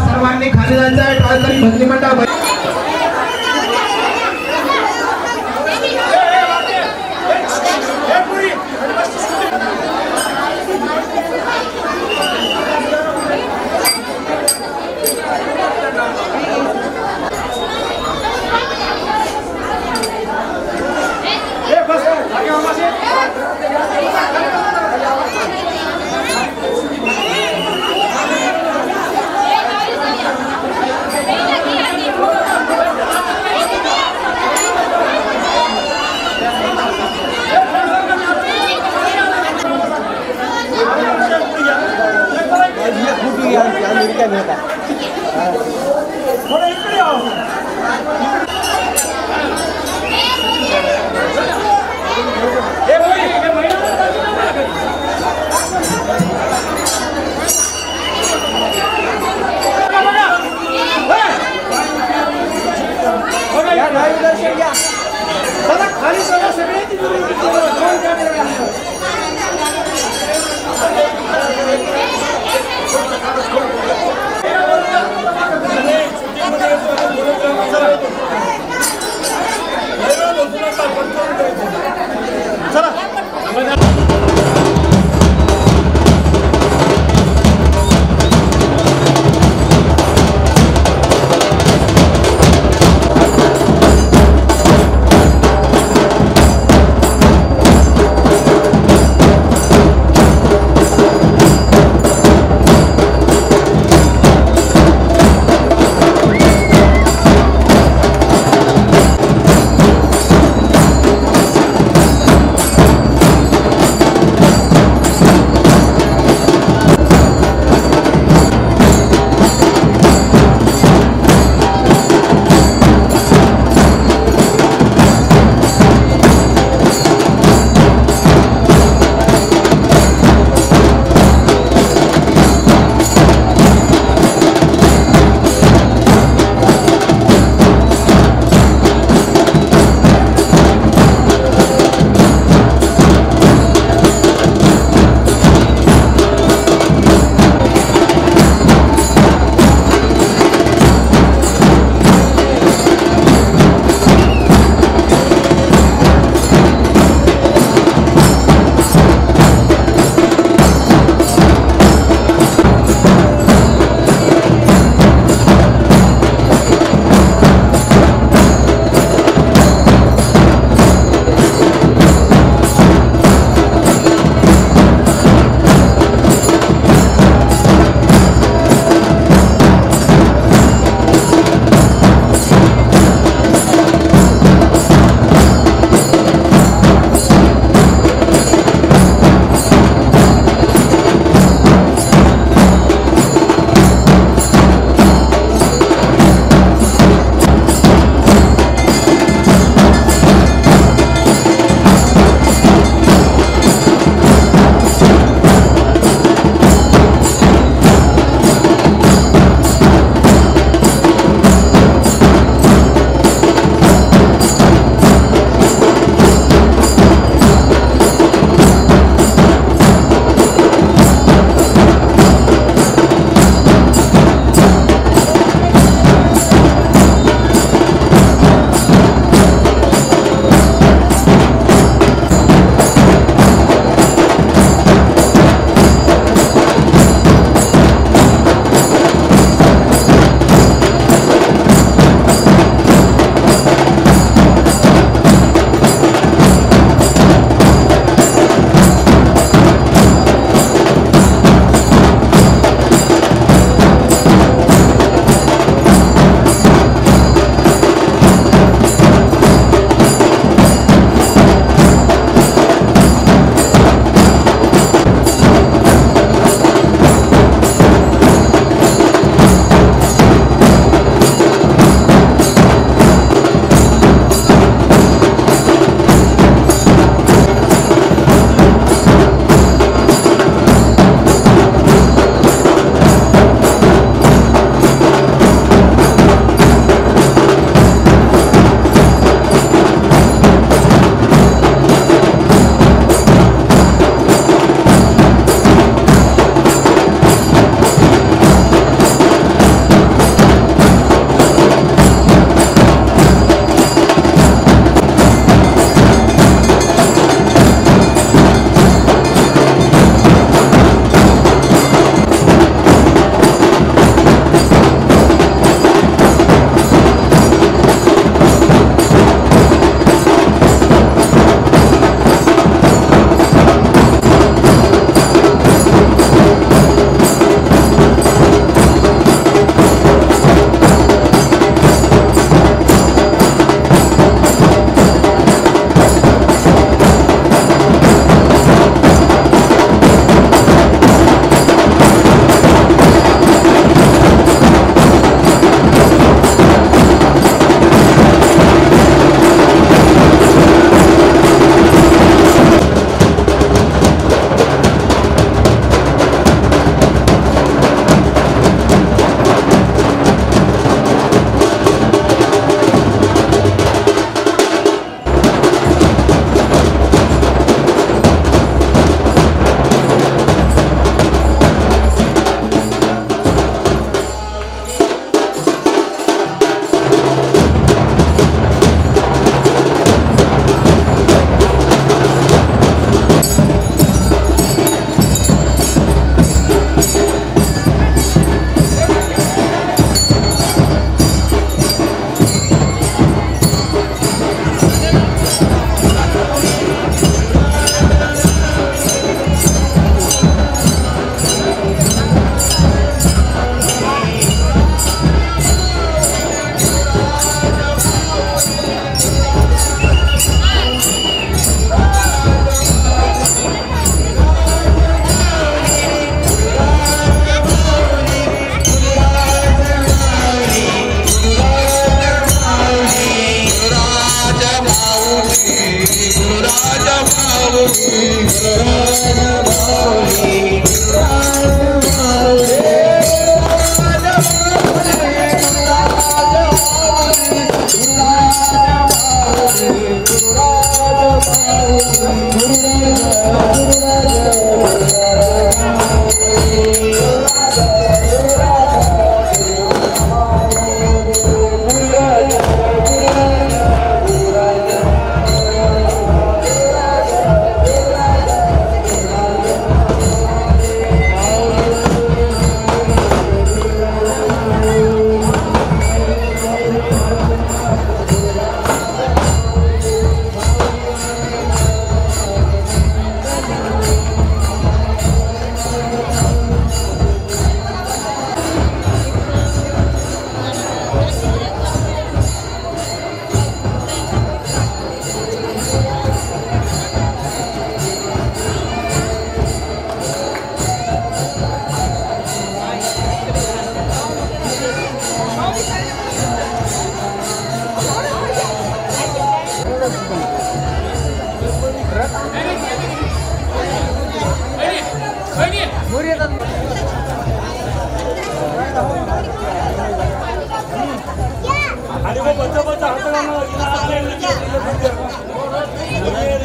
सर्वांनी खाली जायचं टाळकरी भजनी मंडळ अमेरिका में होता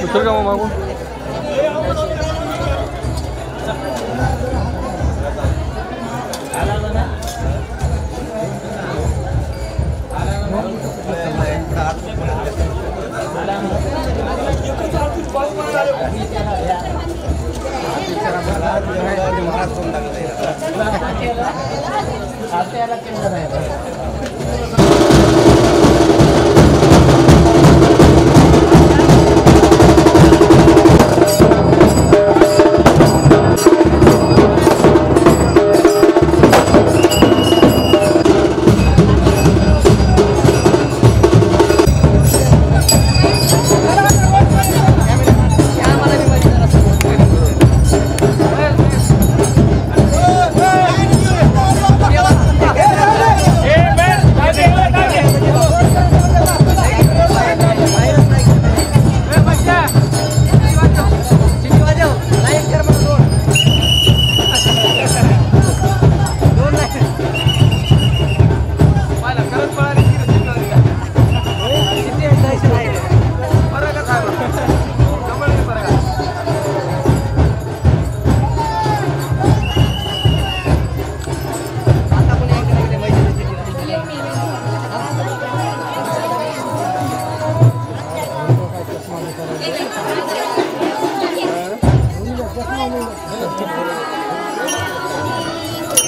उतर का मामा को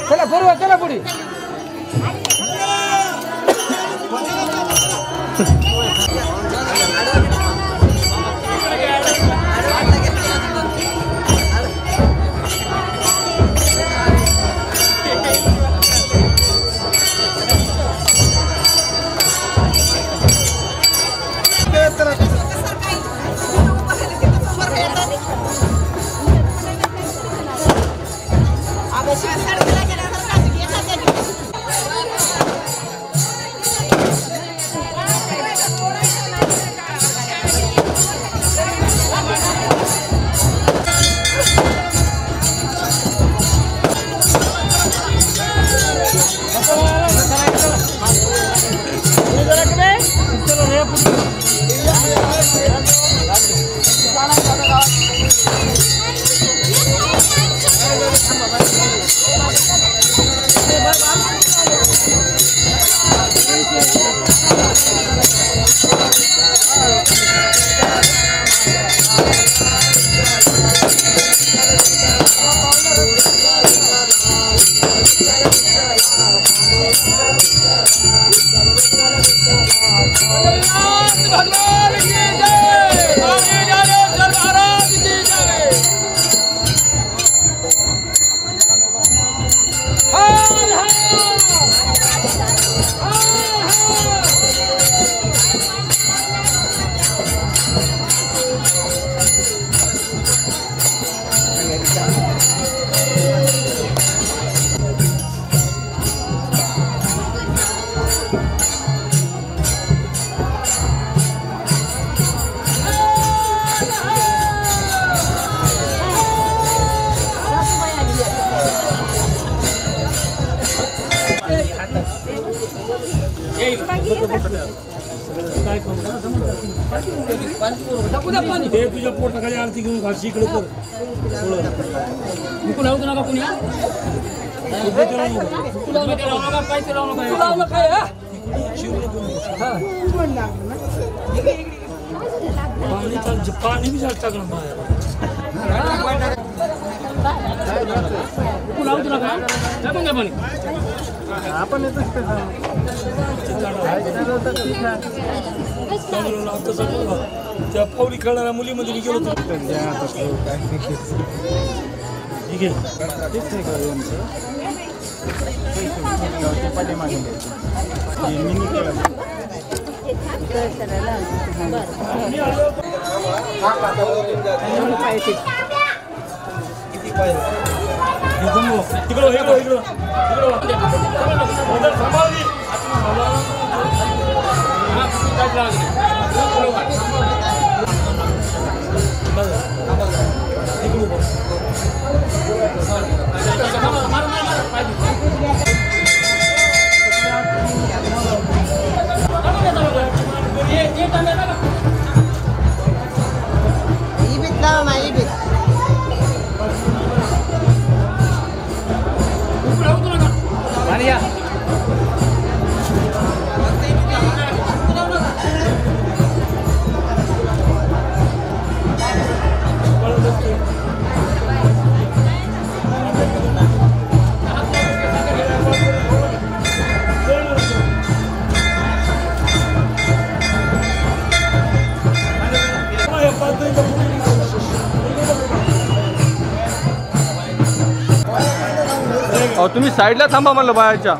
चला बरोबर चला पुढे उद्या पाणी ते तुझ्या पोटाखाली आरती घेऊन घालशी इकडे कर मुकू लावतो नका कुणी पैसे लावू नका हा? पाणी बी जास्त टाकलं बाहेर मुकू लावतो नका टाकून द्या पाणी त्या पावली खेळणाऱ्या मुलीमध्ये मी गेलो होतो ठीक तिकडं Ibit daw, maibit. पाणी या तुम्ही साईडला थांबा म्हणलं बायाच्या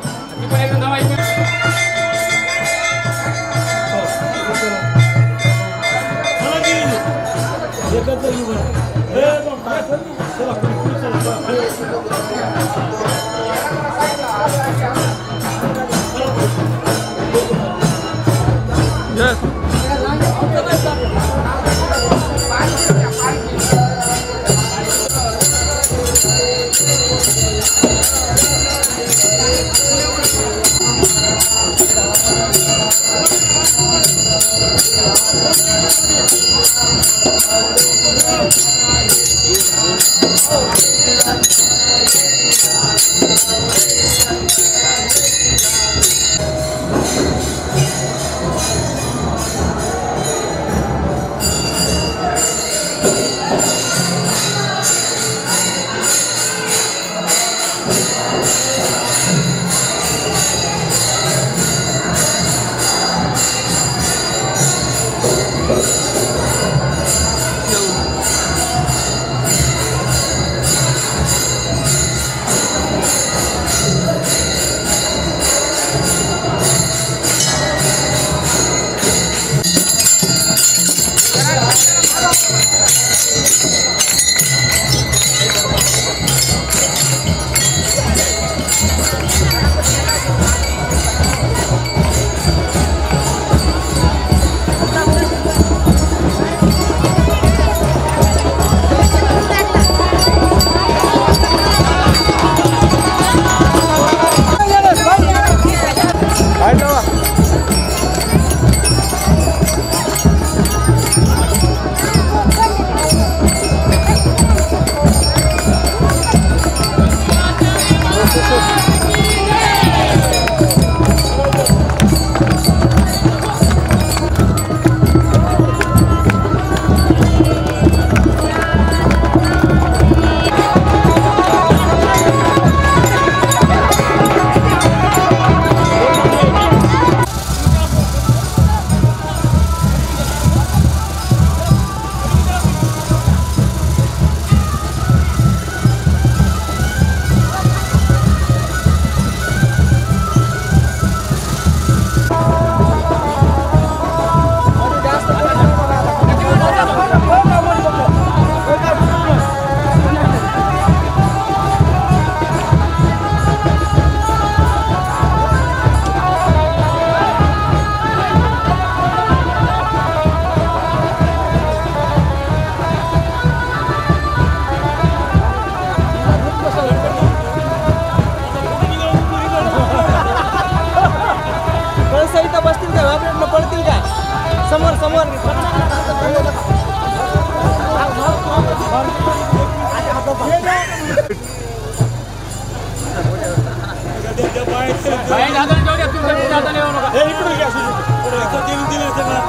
बाहेर दादाने जाऊ द्या, तुमच्या दादाने येऊ नका. हे इकडून घ्या, सुरू. पुढे एकदा दिलं सगळं.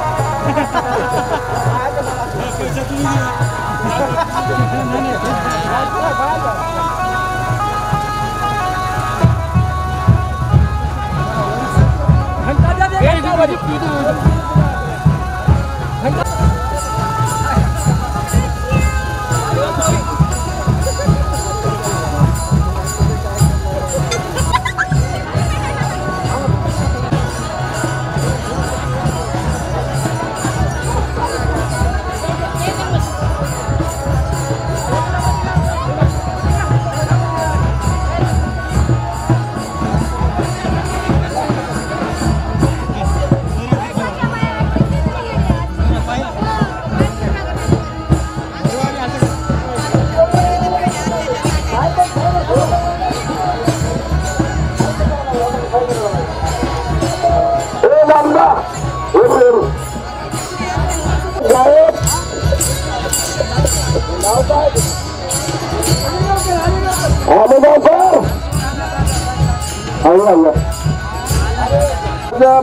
पैसा तुम्ही दिला.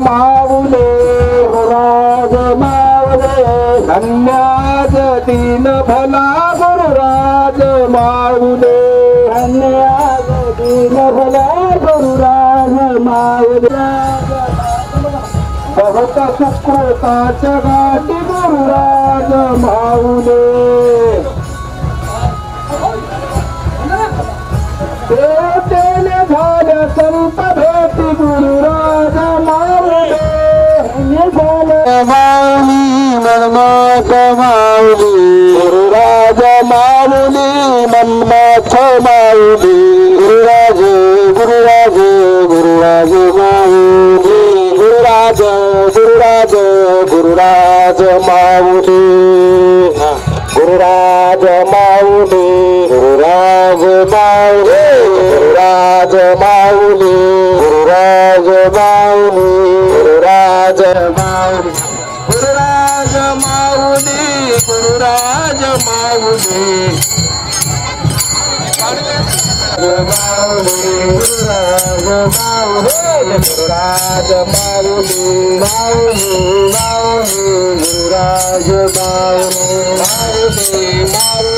माऊले राज माऊले धन्याज दीन भला गुरुराज माऊले धन्याज दीन भला गुरुराज माऊले बहुत सुकृताच्या गाठी गुरुराज माऊले देवतेने झाल्या संत भेटी गुरुराज माऊली माऊली मन्मथ माऊली गुरुराज माऊली मन्मथ माऊली गुरुराज गुरुराज गुरुराज माऊली गुरुराज गुरुराज गुरुराज माऊली गुरुराज माऊली गुरुराज माऊली गुरुराज माऊली गुरुराज माऊली गुरुराज माऊली गुरुराज माऊली गुरुराज माऊली गुरुराज माऊली गुरुराज माऊली माऊली माऊली गुरुराज माऊली माऊली माऊली गुरुराज माऊली माऊली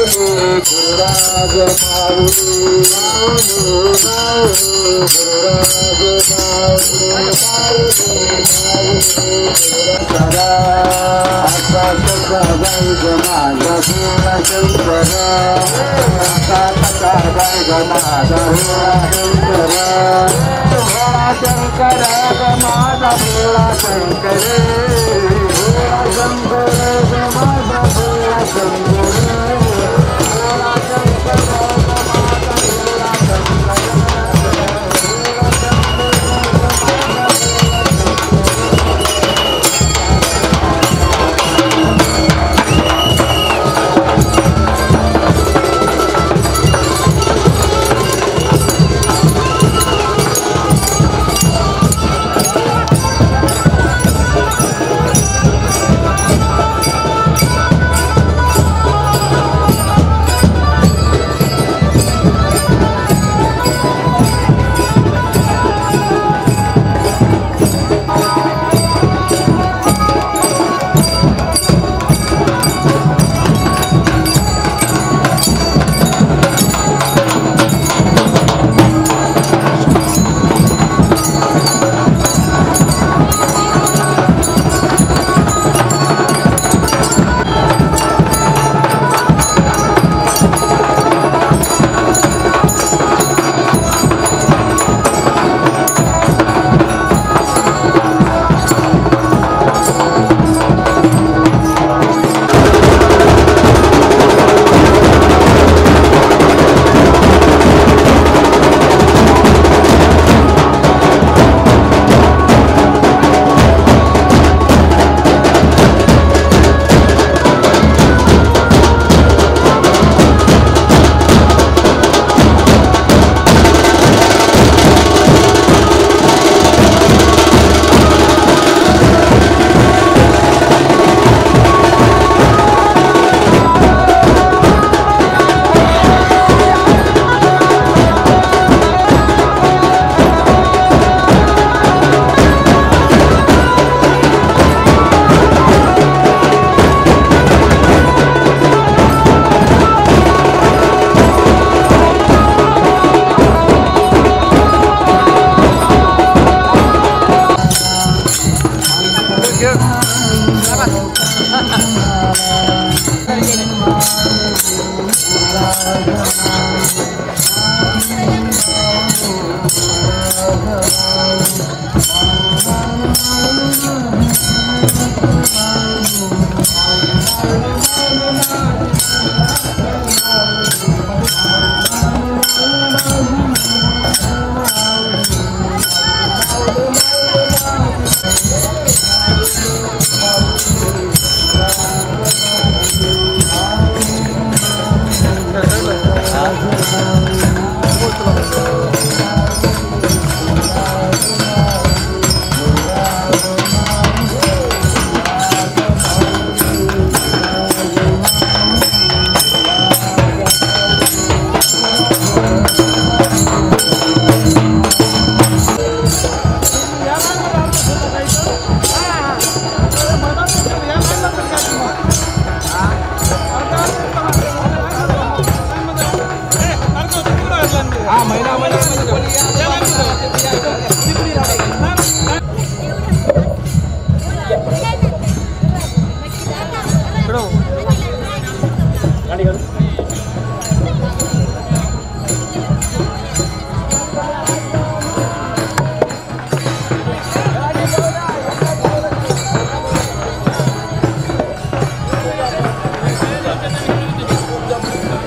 माऊली गुरुराज माऊली माऊली माऊली सदा आकाशाचा बैग माझा भोळा शंकर आकाशाचा बैग माझा भोळा शंकर भोळा शंकर माझा भोळा शंकर भोळा शंकर माझा भोळा शंकर भोळा शंकर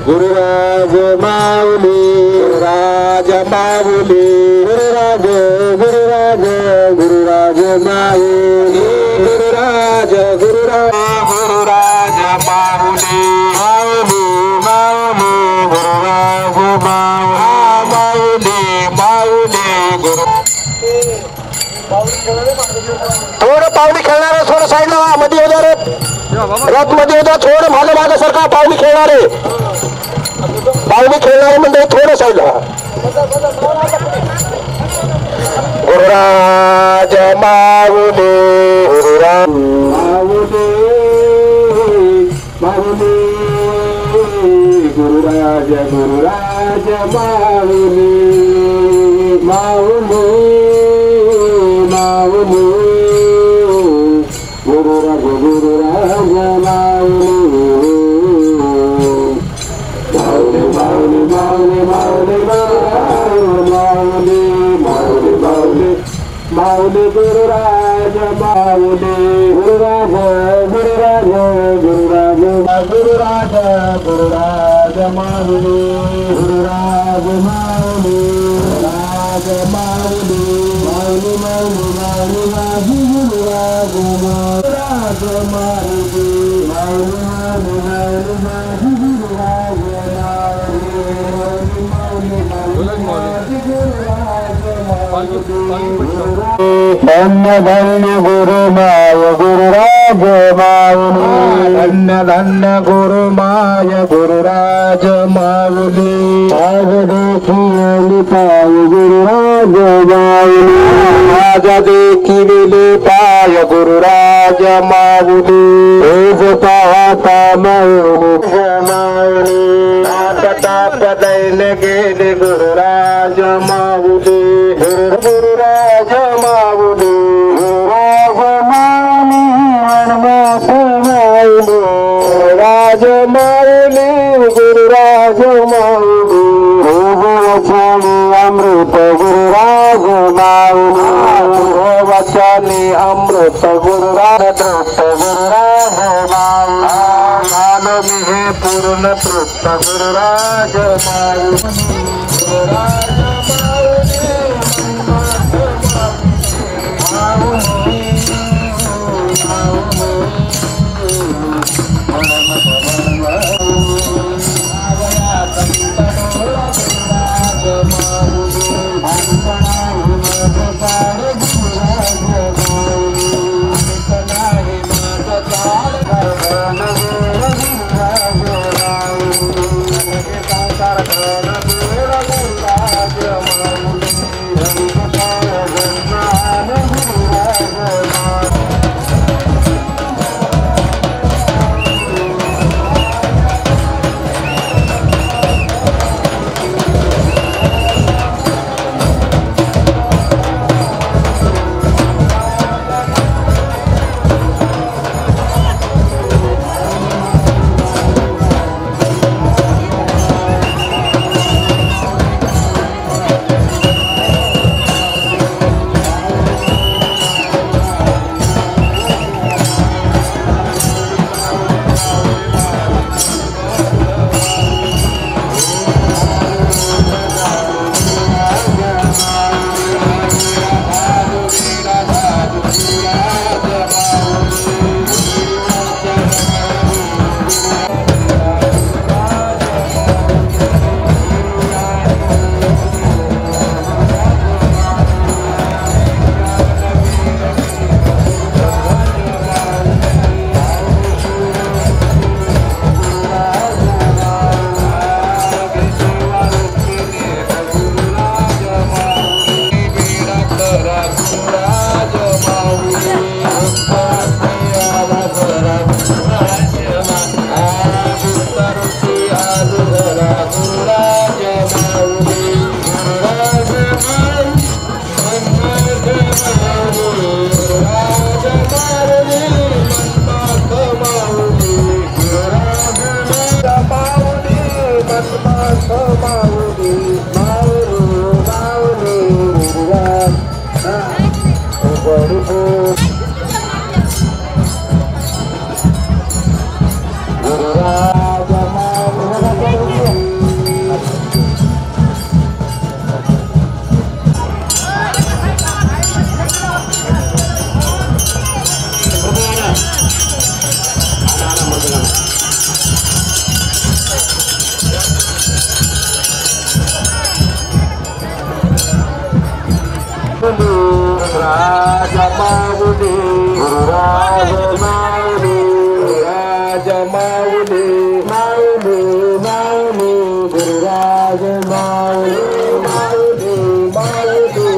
गुरुराज माऊली गुरुराज माऊली गुरुराज गुरुराज गुरुराज माऊली गुरुराज गुरुराज गुरुराज माऊली माऊली माऊली गुरुराज माऊली माऊली गुरु थोडं पावली खेळणार आहे थोडं साईडला मध्ये होता रथ मध्ये होता थोडं माझं माझ्यासारखा पावली खेळणारे पावली खेळणारे म्हणजे थोडं साईडला गुरुराज माऊली गुरुराज माऊली माऊली गुरुराज गुरुराज माऊली माऊली माऊली गुरुराज गुरुराज माऊली माऊली माऊली माऊली माऊली माऊली माऊली माऊली माऊली गुरुराज माऊली गुरुराज गुरुराज गुरुराज गुरुराज गुरुराज माऊली गुरुराज माऊली गुरुराज माऊली माऊली माऊली माऊली माऊली गुरुराज गुरुराज माऊली माऊली माऊली माऊली माऊली गुरुराज धन्य धन्य गुरु माय गुरुराज माऊली धन्य धन्य गुरु माय गुरुराज माऊली आज देखिए पाय गुरुराज माऊली आज देखिले पाय गुरुराज माऊली रोज पाहता माऊली पदैन गेले गुरुराज माऊली गुरुराज माऊली गुरुराज माऊली हनुमास माऊली राज माऊली गुरुराज माऊली वचनी अमृत गुरुराज माऊली वचनी अमृत गुरुराज तृप्त गुरुराज माऊली झालो मी हे पूर्ण तृप्त गुरुराज माऊली गुरुराज माऊली माऊली माऊली गुरुराज गुरुराज राज माऊली राज माऊली राज माऊली माऊली माऊली गुरुराज माऊली माऊली माऊली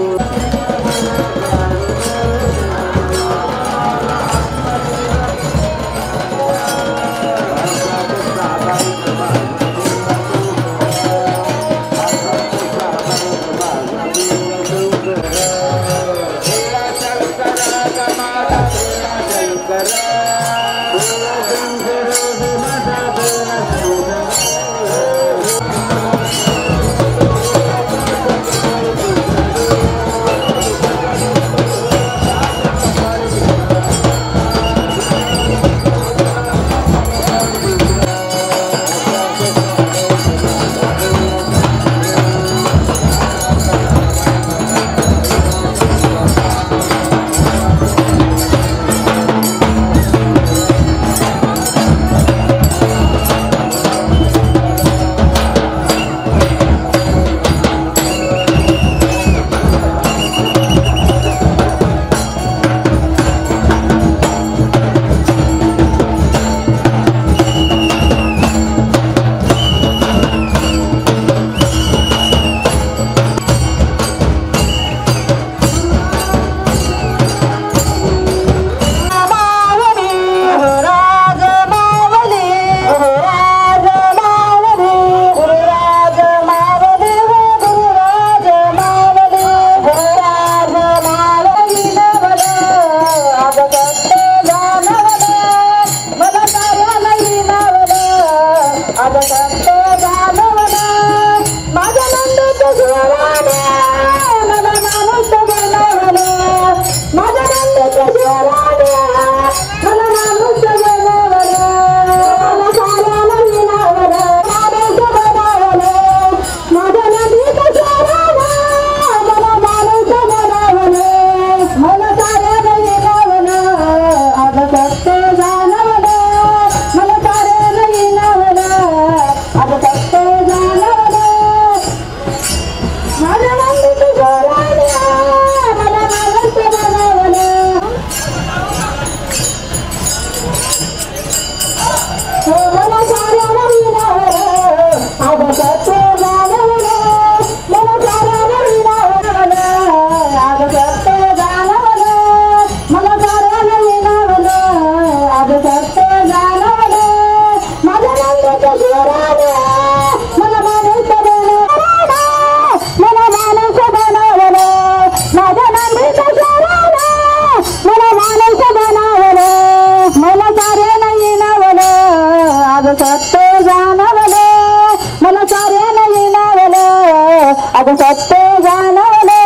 अगं सत्य जाणवले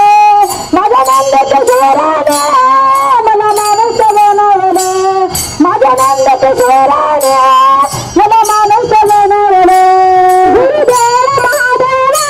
माझ्या नंदाच्या स्वराने मला माणूस बनवले माझ्या नंदाच्या स्वराने मला माणूस बनवले गुरुदेव महादेवा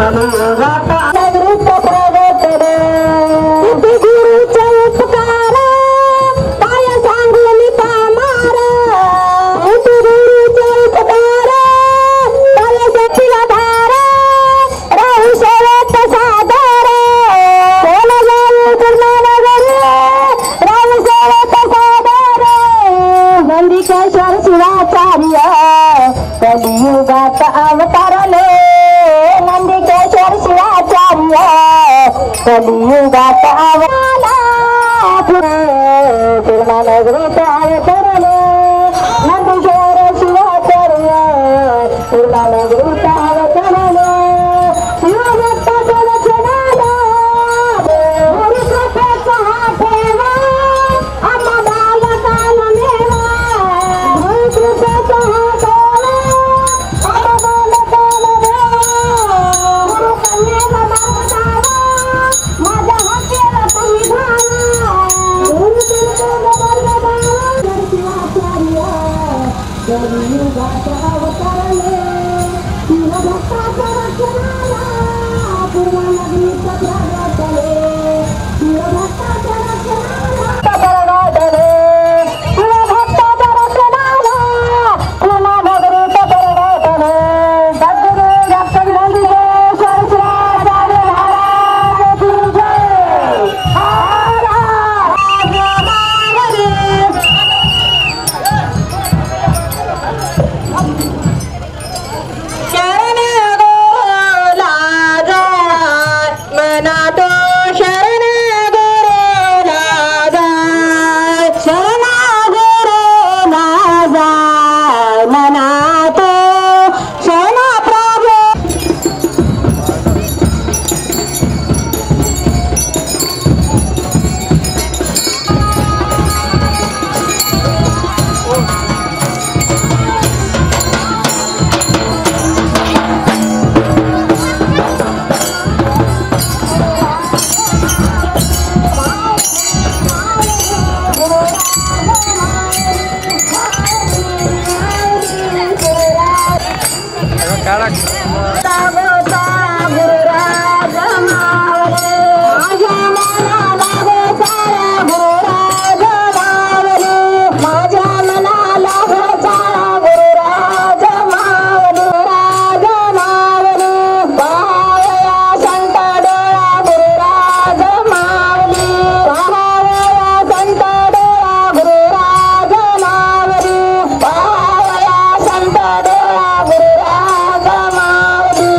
नगरीत प्रगटले गुरुचे उपकार काय सांगू मी पामार गुरुचे उपकार काय सतीला धार राहू शेवट सादर कोण जाऊ पूर्णनगरी राहू शेवट सादर नंदिकेश्वर शिवाचार्य कलियुगात अवतारले नंदिकेश्वर शिवाचार्य कलियुगात अवतारला पूर्णनगरीत अवतरले नंदिकेश्वर शिवाचार्य पूर्णनगरीत अवतरले शिवभक्ताच्या रचनाला गुरुकृपेचा हा ठेवा आम्हा बालकाला मेवा गुरुकृपेचा हा ठेवा आम्हा बालकाला मेवा गुरुकन्येला मार्ग दावा माझ्या हक्केला तुम्ही धावा गुरुकृपेला मार्ग दावा शिवाचार्य कलियुगात अवतरले शिवभक्ताच्या रचनाला पूर्णनगरीत प्रगटले शिवभक्ताच्या रचनाला प्रगटले शिवभक्ताच्या रचनाला पूर्णनगरीत प्रगटले सद्गुरु डॉक्टर नंदिकेश्वर शिवाचार्य महाराज की जय हर हर महादेव शरण गुरुला जाय मनातो शरण गुरुला जाय शरण गुरुला जाय मनातो शरण प्रभू गुरुराज मावले माझ्या मनाला गोसाळा गुरुराज मावले माझ्या मनाला गोसाळा गुरुराज मावले गुरुराज मावले पावया संत डोळा गुरुराज मावले पावया संत डोळा गुरुराज मावले पावया संत डोळा गुरुराज मावले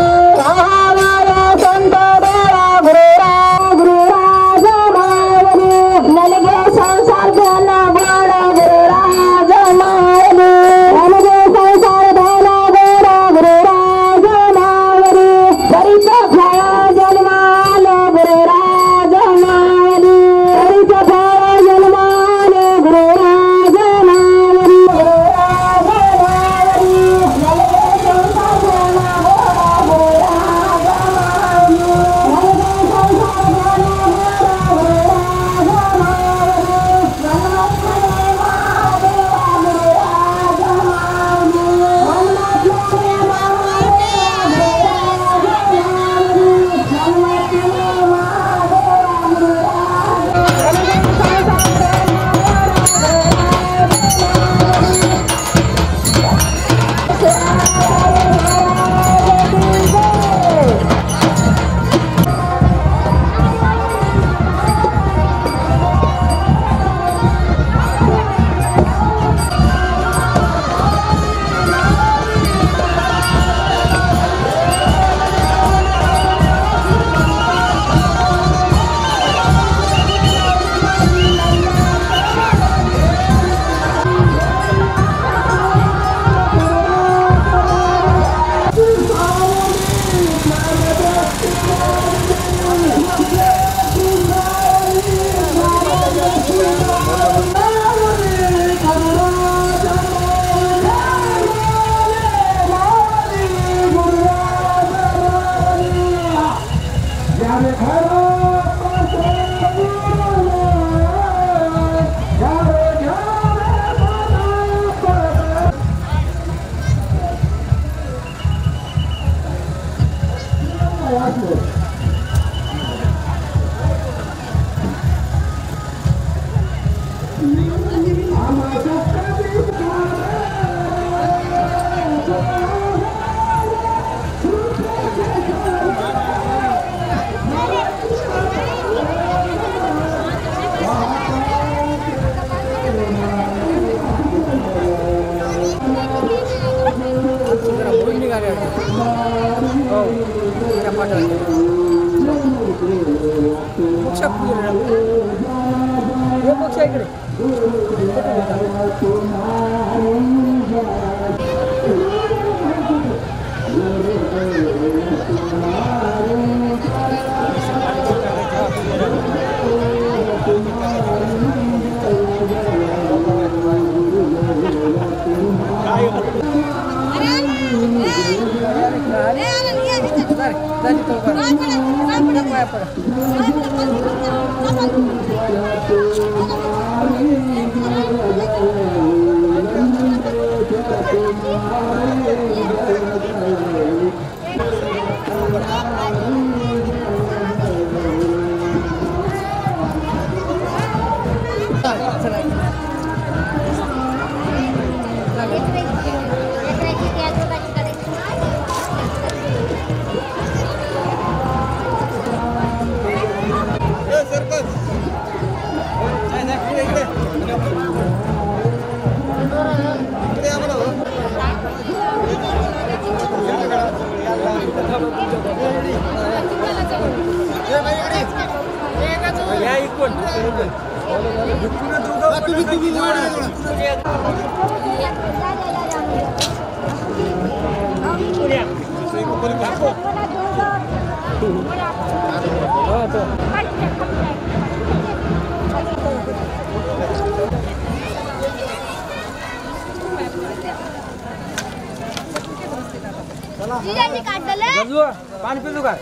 पाणी पितो काय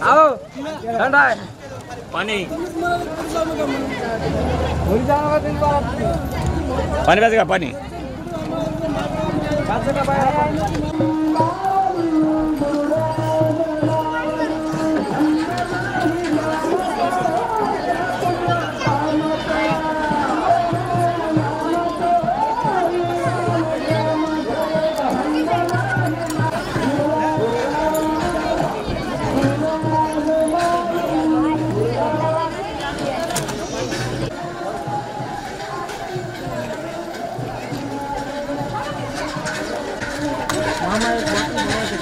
आओ थंडा आहे पाणी पाणी प्यायचं का पाणी धर्माची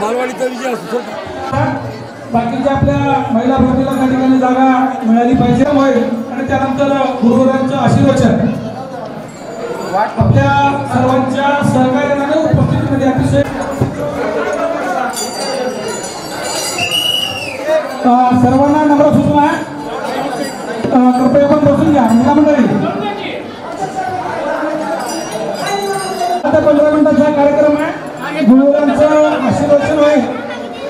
बालवाडीचा विजय असतो. बाकीच्या आपल्या महिला भगिनीला त्या ठिकाणी जागा मिळाली पाहिजे होईल आणि त्यानंतर गुरुवारांचं आशीर्वचन आपल्या सर्वांच्या सहकार्याने उपस्थितीमध्ये अतिशय सर्वांना नम्र सूचना आहे. कृपया पण बसून घ्या महिला मंडळी. आता 15 मिनिटाचा कार्यक्रम आहे. गुरुवारांचं आशीर्वचन होईल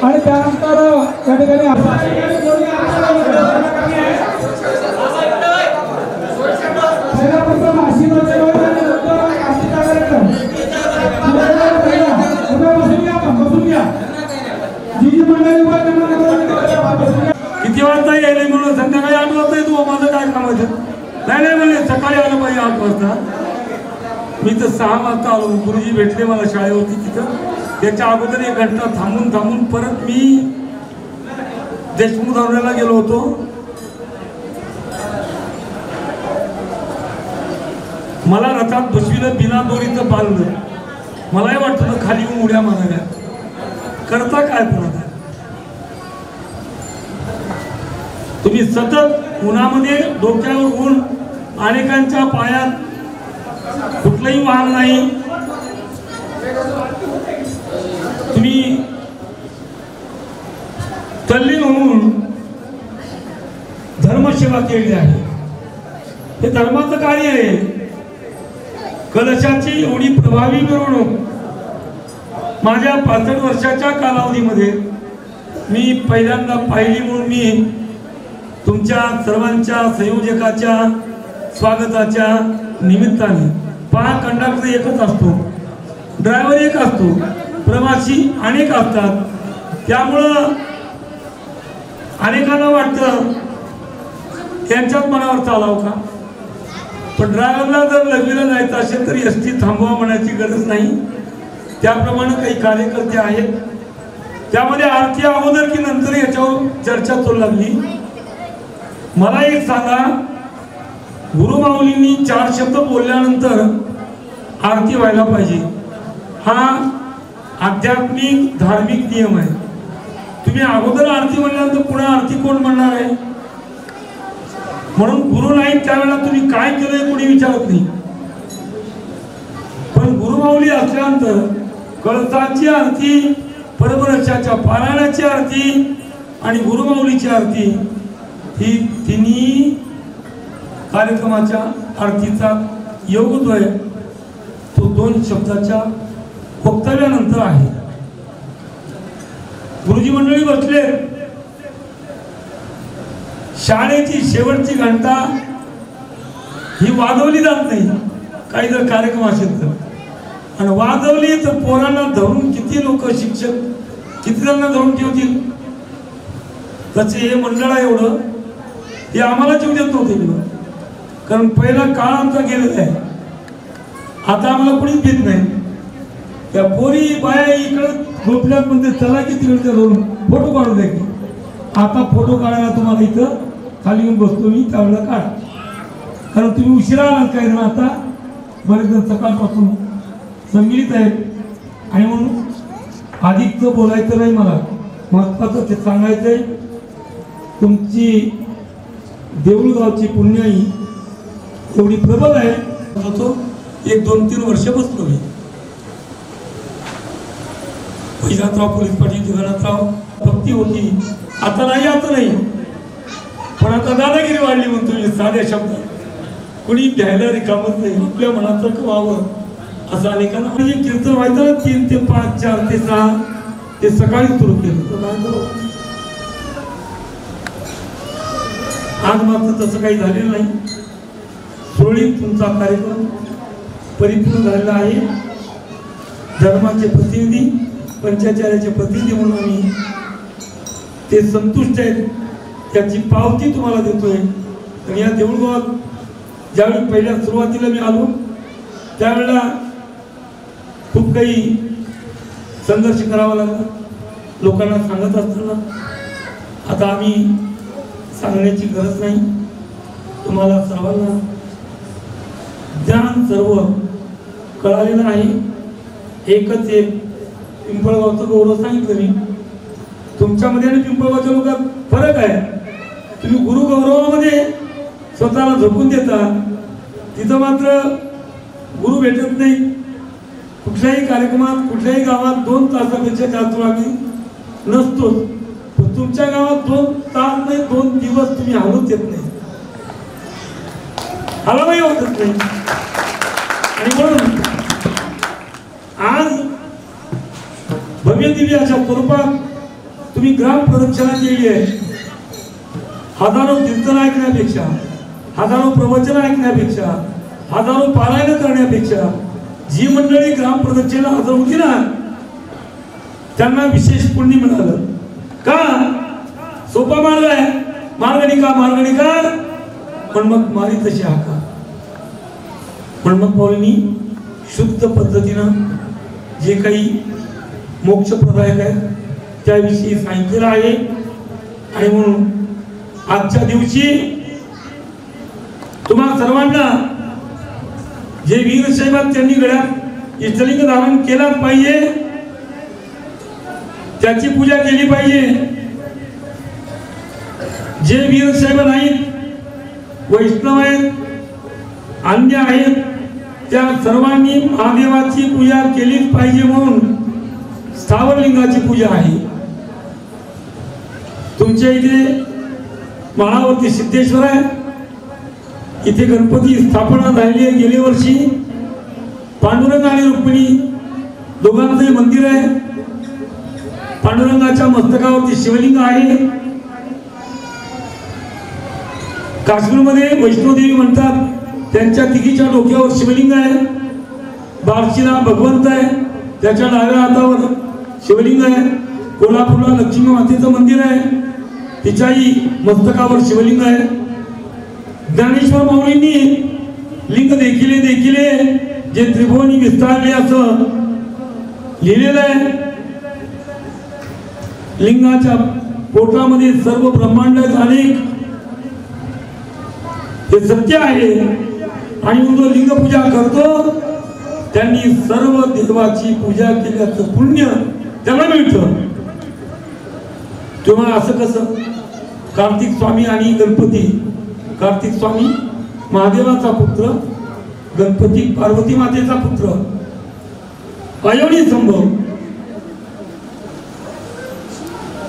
आणि त्यानंतर त्या ठिकाणी आशीर्वचन होईल आणि नंतर आरतीचा कार्यक्रम. बसून घ्या. जी जी मंडळी किती वाजता यायला म्हणून संध्याकाळी 8 वाजता येतो. माझं काय काम आहे? नाही म्हणले सकाळी आलं पाहिजे 8 वाजता. मी तर 6 वाजता आलो. गुरुजी भेटले मला शाळेवरती तिथं. त्याच्या अगोदर 1 घंटा थांबून परत मी देशमुख धावण्याला गेलो होतो. मला रथात बसविलं, बिना दोरीचं बांधलं. मलाही वाटतं खाली येऊन उड्या माराव्या. करता काय परत? तुम्ही सतत उन्हामध्ये डोक्यावर ऊन, अनेकांच्या पायात कुठलंही वाहन नाही. तुम्ही तल्लीन होऊन धर्मसेवा केली आहे. हे धर्माचं कार्य आहे. कलशाची एवढी प्रभावी मिरवणूक माझ्या 65 वर्षाच्या कालावधीमध्ये मी पहिल्यांदा पाहिली. म्हणून मी तुमच्या सर्वांच्या संयोजकाच्या स्वागताच्या निमित्ताने कंडक्टर एकच असतो, ड्रायव्हर एक असतो, प्रवासी अनेक असतात. त्यामुळं अनेकांना वाटतं त्यांच्याच मनावर चालावं का. पण ड्रायव्हरला जर लग्नीला जायचं असेल तर एसटी थांबवा म्हणायची गरज नाही. त्याप्रमाणे काही कार्यकर्ते आहेत. त्यामध्ये आरती अगोदर की नंतर याच्यावर चर्चा चालू लागली. मला एक सांगा, गुरुमाऊलींनी 4 शब्द बोलल्यानंतर आरती व्हायला पाहिजे. हा आध्यात्मिक धार्मिक नियम आहे. तुम्ही अगोदर आरती म्हणल्यानंतर पुन्हा आरती कोण म्हणणार आहे? म्हणून गुरु नाही त्यावेळेला तुम्ही काय केलंय कोणी विचारत नाही. पण गुरुमाऊली असल्यानंतर कळसाची आरती, परमरक्षाच्या पारायणाची आरती आणि गुरुमाऊलीची आरती ही तिन्ही कार्यक्रमाच्या आरतीचा योगद्वय तो 2 शब्दाच्या वक्तव्यानंतर आहे. गुरुजी मंडळी बसले. शाळेची शेवटची घंटा ही वाजवली जात नाही काही जर कार्यक्रम असेल तर. आणि वाजवली तर पोरांना धरून किती लोक शिक्षक किती जणांना धरून ठेवतील. कसे हे मंडळ आहे एवढं हे आम्हाला जीव देत नव्हते एवढं. कारण पहिला काळ आमचा गेलेला आहे. आता आम्हाला कोणीच घेत नाही. त्या पोरी बाया इकडं झोपल्यात म्हणते चला की तिकडे जाऊन फोटो काढून द्या की. आता फोटो काढायला तुम्हाला इथं खाली येऊन बसतो मी त्यावेळेला काढ. कारण तुम्ही उशिरा आलात काय ना. आता बरेच जण सकाळपासून संमिलित आहेत आणि म्हणून अधिकचं बोलायचं नाही. मला महत्वाचं ते सांगायचंय तुमची देऊळगावची पुण्याई एवढी प्रबल आहे. तो 1-2-3 वर्ष बसलो मी. वैजनाथराव पोलीस पाटील जगन्नाथराव भक्ती होती. आता नाही पण आता दादागिरी वाढली म्हणतो मी साध्या शब्दात. कुणी घ्यायला रिकामच नाही. आपल्या मनाचं व्हावं असं अनेकांना म्हणजे कीर्तन व्हायचं ना 3 ते 5 4 ते 6 ते सकाळी सुरू केलं. आज मात्र तसं काही झालेलं नाही. सुरळीत तुमचा कार्यक्रम परिपूर्ण झालेला आहे. धर्माचे प्रतिनिधी पंचाचार्याचे प्रतिनिधी म्हणून आम्ही ते संतुष्ट आहेत त्याची पावती तुम्हाला देतोय. आणि या देऊळगावात ज्यावेळी पहिल्या सुरुवातीला मी आलो त्यावेळेला खूप काही संघर्ष करावा लागला लोकांना सांगत असताना. आता आम्ही सांगण्याची गरज नाही. तुम्हाला सर्वांना ज्ञान सर्व कळालेलं आहे. एकच एक पिंपळगावचं गौरव सांगितलं मी. तुमच्यामध्ये आणि पिंपळगावच्या लोकात फरक आहे. तुम्ही गुरु गौरवामध्ये स्वतःला झोपून देता. तिथं मात्र गुरु भेटत नाही. कुठल्याही कार्यक्रमात कुठल्याही गावात 2 तासापेक्षा जास्त आम्ही नसतोच. पण तुमच्या गावात 2 तास नाही 2 दिवस तुम्ही हलवूच येत नाही. हलवाही होतच नाही. आणि म्हणून आज भव्य दिव्य अशा स्वरूपात तुम्ही ग्राम प्रदक्षिणा केली आहे. हजारो कीर्तन ऐकण्यापेक्षा हजारो प्रवचन ऐकण्यापेक्षा हजारो पारायण करण्यापेक्षा जी मंडळी ग्राम प्रदक्षिणा हजर होती ना त्यांना विशेष पुण्य मिळालं. का? सोपा मार्ग आहे. मार्गणी का पण मग मारी तशी हाका. पण मग पावलेनी शुद्ध पद्धतीनं जे काही मोक्षप्रदायक आहे त्याविषयी सांगितलेलं आहे. आणि म्हणून आजच्या दिवशी तुम्हा सर्वांना जे वीरशैवात त्यांनी गळ्यात इष्टलिंग धारण केलाच पाहिजे. त्याची पूजा केली पाहिजे. जे वीरशैव नाहीत वैष्णव आहेत अन्य आहेत त्या सर्वांनी महादेवाची पूजा केलीच पाहिजे. म्हणून स्थावरलिंगाची पूजा आहे. तुमच्या इथे माळावरती सिद्धेश्वर आहे. इथे गणपती स्थापना झालेली आहे. गेल्या वर्षी पांडुरंग आणि रुक्मिणी दोघांचंही मंदिर आहे. पांडुरंगाच्या मस्तकावरती शिवलिंग आहे. काश्मीरमध्ये वैष्णोदेवी म्हणतात त्यांच्या तिघीच्या डोक्यावर शिवलिंग आहे. बार्शीला भगवंत आहे त्याच्या डाव्या हातावर शिवलिंग आहे. कोल्हापूरला लक्ष्मी मातेचं मंदिर आहे तिच्याही मस्तकावर शिवलिंग आहे. ज्ञानेश्वर माऊलींनी लिंग देखिले जे त्रिभुवनी विस्तारले असं लिहिलेलं आहे. लिंगाच्या पोटामध्ये सर्व ब्रह्मांड अनेक हे सत्य आहे. आणि जो लिंग पूजा करतो त्यांनी सर्व देवाची पूजा केल्याचं पुण्य त्याला मिळतं. तेव्हा असं कसं कार्तिक स्वामी आणि गणपती कार्तिक स्वामी महादेवाचा पुत्र गणपती पार्वती मातेचा पुत्र अयोनी संभव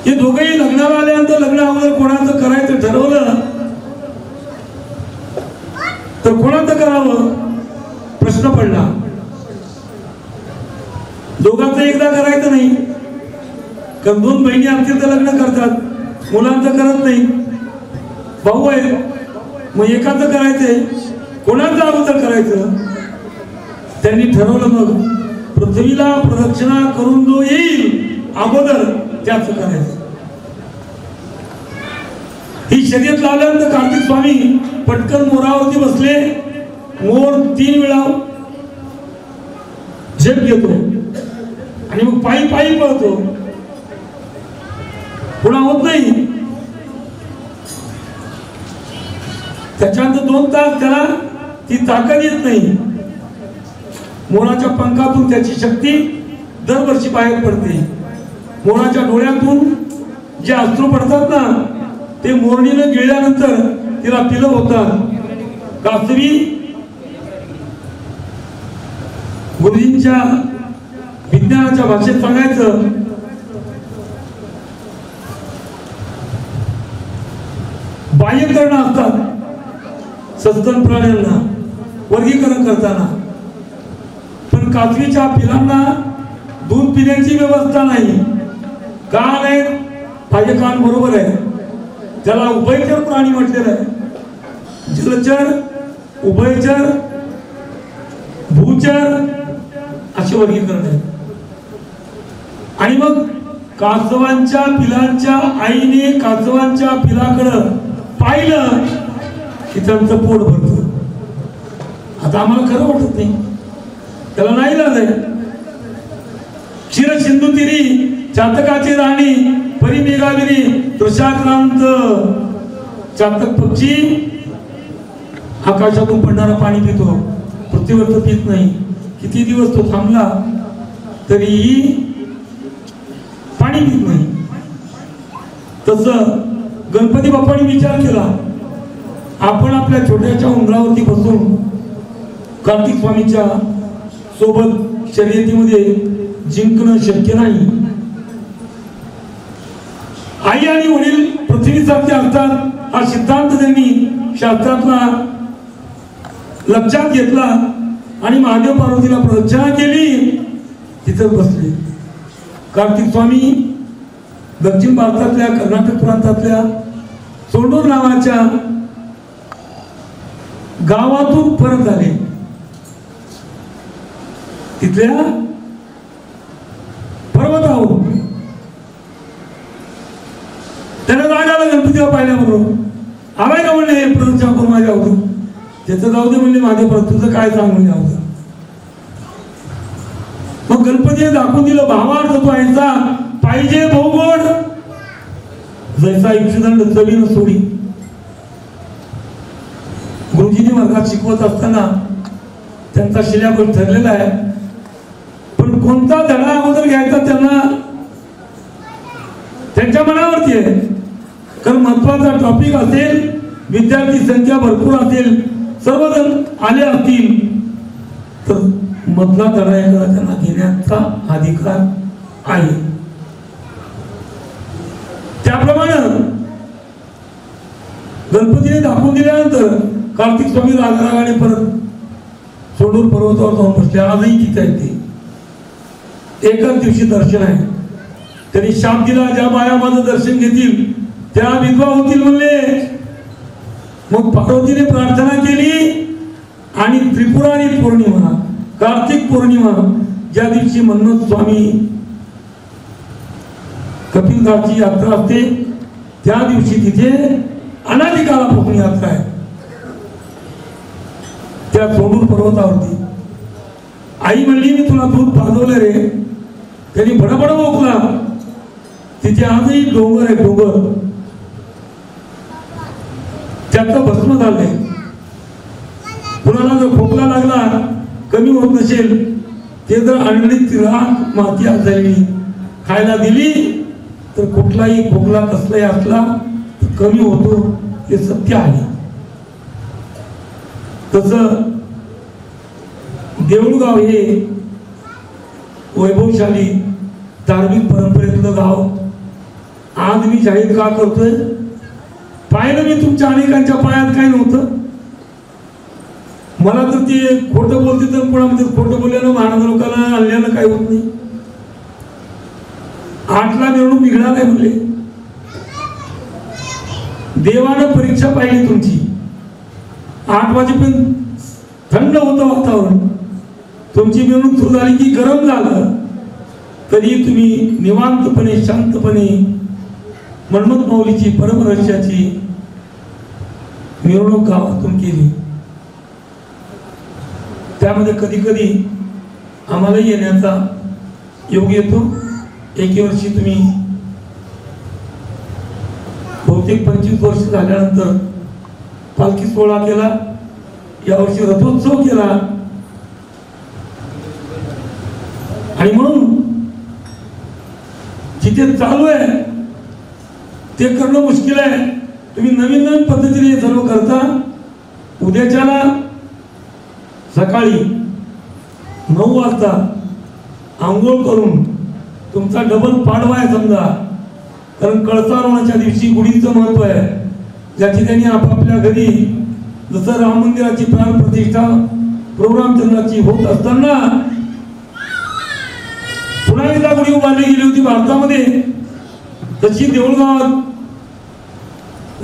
हे दोघेही लग्नाला आल्यानंतर लग्न अगोदर कोणाचं करायचं ठरवलं तर कोणाचं करावं प्रश्न पडला. दोघांचं एकदा करायचं नाही कारण 2 बहिणी असतील तर लग्न करतात. मुलांचं करत नाही. भाऊ आहे मग एकाचं करायचंय कोणाचं अगोदर करायचं. त्यांनी ठरवलं मग पृथ्वीला प्रदक्षिणा करून जो येईल अगोदर त्याचं करायचं. ही शर्यत लावल्यानंतर कार्तिक स्वामी पटकन मोरावरती बसले. मोर 3 वेळा झेप घेतो आणि मग पायी पायी पळतो. पुन्हा होत नाही. त्याच्यानंतर 2 तास त्याला ती ताकद येत नाही. मोराच्या पंखातून त्याची शक्ती दरवर्षी बाहेर पडते. मोराच्या डोळ्यातून जे अश्रू पडतात ना ते मोरणीनं गिळल्यानंतर तिला पिलं होतात. कासवी गुरुजींच्या विज्ञानाच्या भाषेत सांगायचं बाह्यकरण असतात सस्तन प्राण्यांना वर्गीकरण करताना, पण कासवीच्या पिलांना दूध पिण्याची व्यवस्था नाही. का नाही? माझे कान बरोबर आहे. त्याला उभयचर प्राणी म्हटलेलं आहे. जलचर, उभयचर, भूचर असे वर्गीकरण आहे. आणि मग कासवांच्या पिलांच्या आईने कासवांच्या पिलाकडं पाहिलं की त्यांचं पोट भरतं. आता आम्हाला खरं वाटत नाही, त्याला नाही लागत. क्षीर सिंधू तिरी चातकाची राणी परिमेघाविनी तृषाक्रांत चातक पक्षी आकाशातून पडणारा पाणी पितो, पृथ्वीवर पित नाही. किती दिवस तो थांबला तरीही पाणी पित नाही. तसं गणपती बाप्पाने विचार केला, आपण आपल्या छोट्याच्या उंबरावरती बसून कार्तिक स्वामीच्या सोबत शर्यतीमध्ये जिंकणं शक्य नाही. आई आणि वडील पृथ्वीसारखे असतात हा सिद्धांत त्यांनी शास्त्रातला लक्षात घेतला आणि महादेव पार्वतीला प्रदक्षिणा केली. तिथं बसले. कार्तिक स्वामी दक्षिण भारतातल्या कर्नाटक प्रांतातल्या सोंडूर नावाच्या गावातून परत आले. तिथल्या पर्वतावरून त्याला राग आला गणपतीला पाहिल्याबरोबर. आलाय का म्हणले प्रदक्षिणा करून माझ्यावर. त्याचं जाऊ दे म्हणले माझ्या परत तुझं काय सांग म्हणजे अवघड. मग गणपतीने दाखवून दिलं भावार्थ तो ऐसा पाहिजे बहुगोड जैसा इक्षुदंड चवीन सोडी. गुरुजींनी वर्गात शिकवत असताना त्यांचा सिलेबस ठरलेला आहे, पण कोणता धडा अगोदर घ्यायचा त्यांना त्यांच्या मनावरती आहे. कारण महत्वाचा टॉपिक असेल, विद्यार्थी संख्या भरपूर असेल, सर्वजण आले असतील तर मधला धडा एखादा त्यांना घेण्याचा अधिकार आहे. त्याप्रमाणे गणपतीने दाखवून दिल्यानंतर कार्तिक स्वामी रागाने परत सोंडूर पर्वतावर जाऊन बसले. आजही तिथे आहेत ते. एकाच दिवशी दर्शन आहे. त्यांनी शाप दिला, ज्या बाया माझं दर्शन घेतील त्या विधवा होतील म्हणले. मग पार्वतीने प्रार्थना केली आणि त्रिपुरारी पौर्णिमा कार्तिक पौर्णिमा ज्या दिवशी मन्मथ स्वामी कपिलदासची यात्रा असते त्या दिवशी तिथे अनादिकालापासून यात्रा आहे. त्या सोंडूर पर्वतावरती आई म्हणली मी तुला दूध पाजवलं रे. त्यांनी बडबड ओकला. तिथे आजही डोंगर आहे, डोंगर त्याचं भस्म झालंय. कुणाला जर खोकला लागला कमी होत नसेल ते जर अंगणीत राख माती असावी खायला दिली तर कुठलाही खोकला कसलाही असला तर कमी होतो, हे सत्य आहे. तसं देऊळगाव हे वैभवशाली धार्मिक परंपरेतलं गाव आज मी जाहीर का करतोय? पाहिलं मी तुमच्या अनेकांच्या पायात काही नव्हतं. मला तर ते खोटं बोलते तर कोणामध्ये खोटं बोलल्यानं महाराज लोकांना आणल्यानं काही होत नाही. 8ला मिरवणूक निघणार आहे म्हणले. देवानं परीक्षा पाहिली तुमची. 8 वाजेपर्यंत थंड होतं वातावरण. तुमची मिरवणूक सुरू झाली की गरम झालं तरी तुम्ही निवांतपणे शांतपणे मन्मथ माऊलीची परमरहस्याची मिरवणूक गावातून केली. त्यामध्ये कधी कधी आम्हाला येण्याचा योग येतो. एके वर्षी तुम्ही बहुतेक 25 वर्ष झाल्यानंतर पालखी सोहळा केला, यावर्षी रथोत्सव केला. आणि म्हणून जिथे चालू आहे ते करणं मुश्किल आहे. तुम्ही नवीन नवीन पद्धतीने हे सर्व करता. उद्याच्याला सकाळी 9 वाजता आंघोळ करून तुमचा डबल पाडवा आहे समजा, कारण कळसारोहणाच्या दिवशी गुढीचं महत्व आहे. ज्याची त्यांनी आपापल्या घरी जसं राम मंदिराची प्राण प्रतिष्ठा प्रोग्राम चंद्राची होत असताना पुन्हा एकदा गुढी उभारली गेली होती भारतामध्ये, तशी देऊळगावात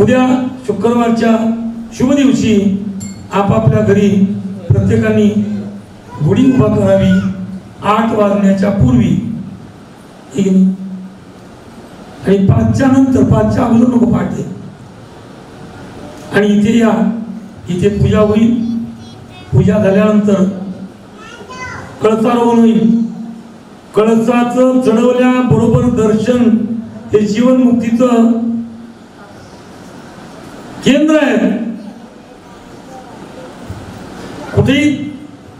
उद्या शुक्रवारच्या शुभ दिवशी आपापल्या घरी प्रत्येकाने गुढी उभा करावी 8 वाजण्याच्या पूर्वी. आणि 5च्या नंतर, 5च्या अगोदर नको पाठते. आणि इथे या, इथे पूजा होईल. पूजा झाल्यानंतर कळसारोहण होईल. कळसाचं चढवल्याबरोबर दर्शन हे जीवनमुक्तीचं केंद्र आहे. कुठेही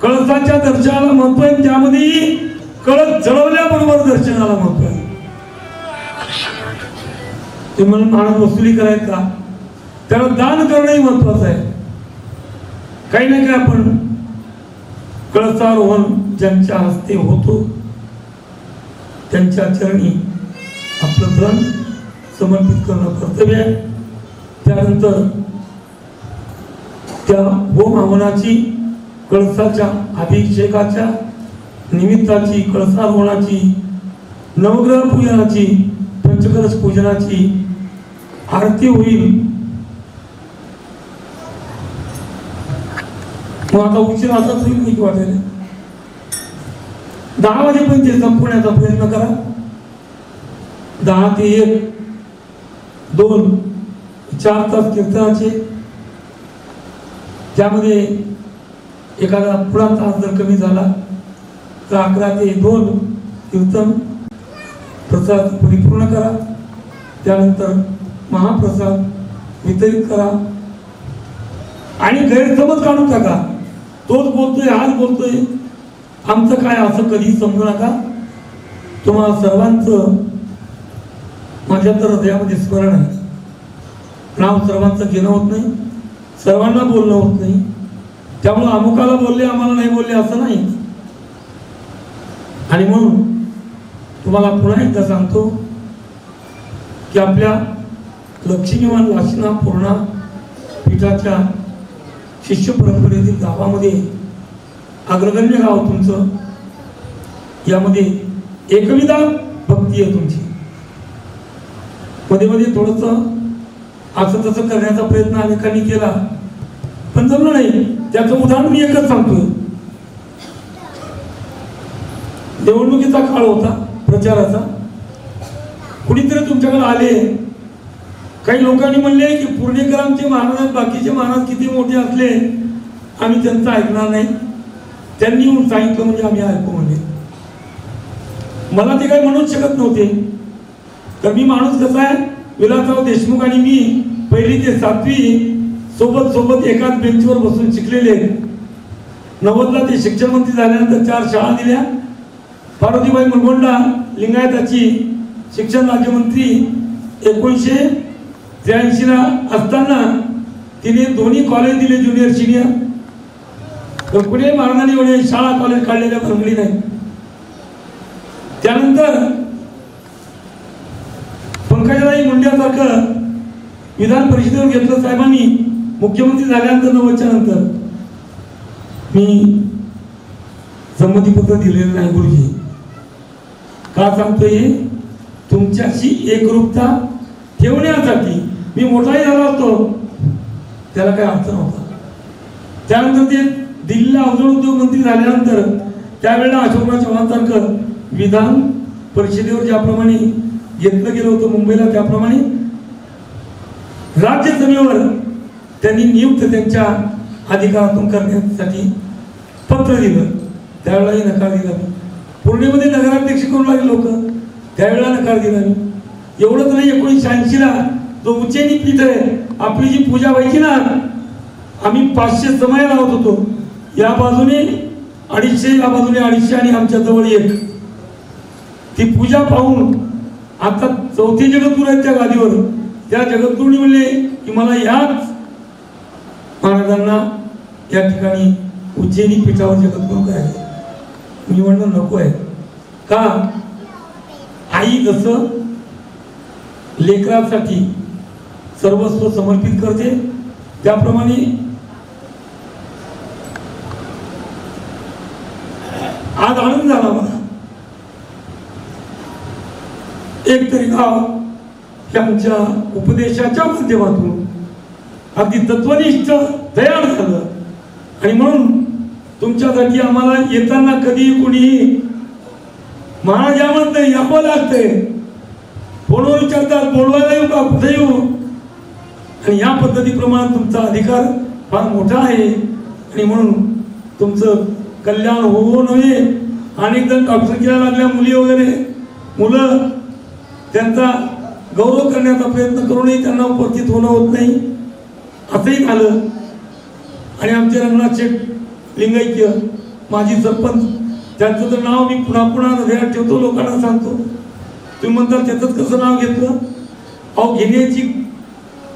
कळसाच्या दर्शनाला महत्व आहे, त्यामध्ये कळस चढवल्याबरोबर दर्शनाला महत्व आहे. ते म्हणून महाराज वसुली करायचं का, त्याला दान करणंही महत्वाचं आहे. काही नाही काय आपण कळसारोहण ज्यांच्या हस्ते होतो त्यांच्या चरणी आपलं धन समर्पित करणं कर्तव्य आहे. त्यानंतर त्या होम हवनाची, कळसाच्या अभिषेकाच्या निमित्ताची, कळसारोहणाची, नवग्रह पूजनाची, पंचकलश पूजनाची आरती होईल. मग आता उशीर आता होईल वाटेल 10 वाजेपर्यंत ते संपवण्याचा प्रयत्न करा. 10 ते 1, 2, 4 तास कीर्तनाचे. त्यामध्ये एखादा पुढा तास जर कमी झाला तर 11 ते 2 कीर्तन, प्रसाद परिपूर्ण करा. त्यानंतर महाप्रसाद वितरित करा. आणि गैरसमज काढून टाका, तोच बोलतोय हाच बोलतोय आमचं काय, असं कधी समजू नका. तुम्हाला सर्वांचं माझ्या तर हृदयामध्ये स्मरण आहे. नाव सर्वांचं घेणं होत नाही, सर्वांना बोलणं होत नाही. त्यामुळे अमुकाला बोलले आम्हाला नाही बोलले असं नाही. आणि म्हणून तुम्हाला पुन्हा एकदा सांगतो की आपल्या लक्ष्मीवान लासना पूर्णा पीठाच्या शिष्य परंपरेतील गावामध्ये अग्रगण्य गाव तुमचं, यामध्ये एकविधा भक्ती आहे तुमची. मध्ये मध्ये थोडंसं असं तसं करण्याचा प्रयत्न अनेकांनी केला, पण जमलं नाही. त्याचं उदाहरण मी एकच सांगतोय. निवडणुकीचा काळ होता, प्रचाराचा. कुणीतरी तुमच्याकडे आले, काही लोकांनी म्हणले की पुणेकरांचे महाराज, बाकीचे महाराज किती मोठे असले आम्ही त्यांचं ऐकणार नाही. त्यांनी येऊन सांगितलं म्हणजे आम्ही ऐकू म्हणले. मला ते काही म्हणूच शकत नव्हते, तर मी माणूस कसा आहे, विलासराव देशमुख आणि मी 1ली ते 7वी सोबत सोबत एकाच बेंचवर बसून शिकलेले. 90ला ते शिक्षण मंत्री झाल्यानंतर 4 शाळा दिल्या. पार्वतीबाई मुरगोंडा लिंगायताची शिक्षण राज्यमंत्री 1983ला असताना तिने दोन्ही कॉलेज दिले, ज्युनियर सिनियर. तर पुणे महाराजांनी एवढे शाळा कॉलेज काढलेल्या भरगडी नाही. त्यानंतर पंकजाताई मुंड्यासारखं विधान परिषदेवर घेतलं साहेबांनी. मुख्यमंत्री झाल्यानंतर 90च्या नंतर मी संमतीपत्र दिलेलं नाही गुरुजी. का सांगतोय, तुमच्याशी एकरूपता ठेवण्यासाठी. मी मोठाही झालो असतो त्याला काही अर्थ नव्हता. त्यानंतर ते दिल्लीला अवजड उद्योग मंत्री झाल्यानंतर त्यावेळेला अशोकराव चव्हाणसारखं विधान परिषदेवर ज्याप्रमाणे घेतलं गेलं होतं मुंबईला, त्याप्रमाणे राज्यसभेवर त्यांनी नियुक्त त्यांच्या अधिकारातून करण्यासाठी पत्र दिलं, त्यावेळेलाही नकार दिला मी. पूर्णेमध्ये नगराध्यक्ष करू लागले लोक, त्यावेळेला नकार दिला मी. एवढंच नाही, 1980ला जो उज्जैनी पीठ आहे, आपली जी पूजा व्हायची ना, आम्ही 500 समय लावत होतो. या बाजूने 250, या बाजूने 250 आणि आमच्या जवळ 1. ती पूजा पाहून आता 4थी जगद्गुरू आहेत त्या गादीवर. त्या जगद्गुरूंनी म्हणले की मला याच महाराजांना या ठिकाणी उज्जैनी पीठावर जगद्गुरू करायचे. मी म्हणलं नको आहे. का? आई जसं लेकरासाठी सर्वस्व समर्पित करते, त्याप्रमाणे आज आनंद झाला मला. एक तरी गाव हे आमच्या उपदेशाच्या माध्यमातून अगदी तत्वनिष्ठ तयार झालं. आणि म्हणून तुमच्यासाठी आम्हाला येताना कधी कोणी महाराज यावं नाही, यावं लागतंय. फोनवर विचारतात बोलवायला येऊ का, कुठे येऊ. आणि या पद्धतीप्रमाणे तुमचा अधिकार फार मोठा आहे. आणि म्हणून तुमचं कल्याण होऊ नये. अनेक जण डॉक्टर केला लागल्या, मुली वगैरे, मुलं त्यांचा गौरव करण्याचा प्रयत्न करूनही त्यांना उपस्थित होणं होत नाही, असंही झालं. आणि आमचे रंगनाथ शेठ लिंगायत माजी सरपंच, त्यांचं तर नाव मी पुन्हा पुन्हा हृदयात ठेवतो, लोकांना सांगतो. तुम्ही म्हणता त्याचंच कसं नाव घेतलं? अहो, घेण्याची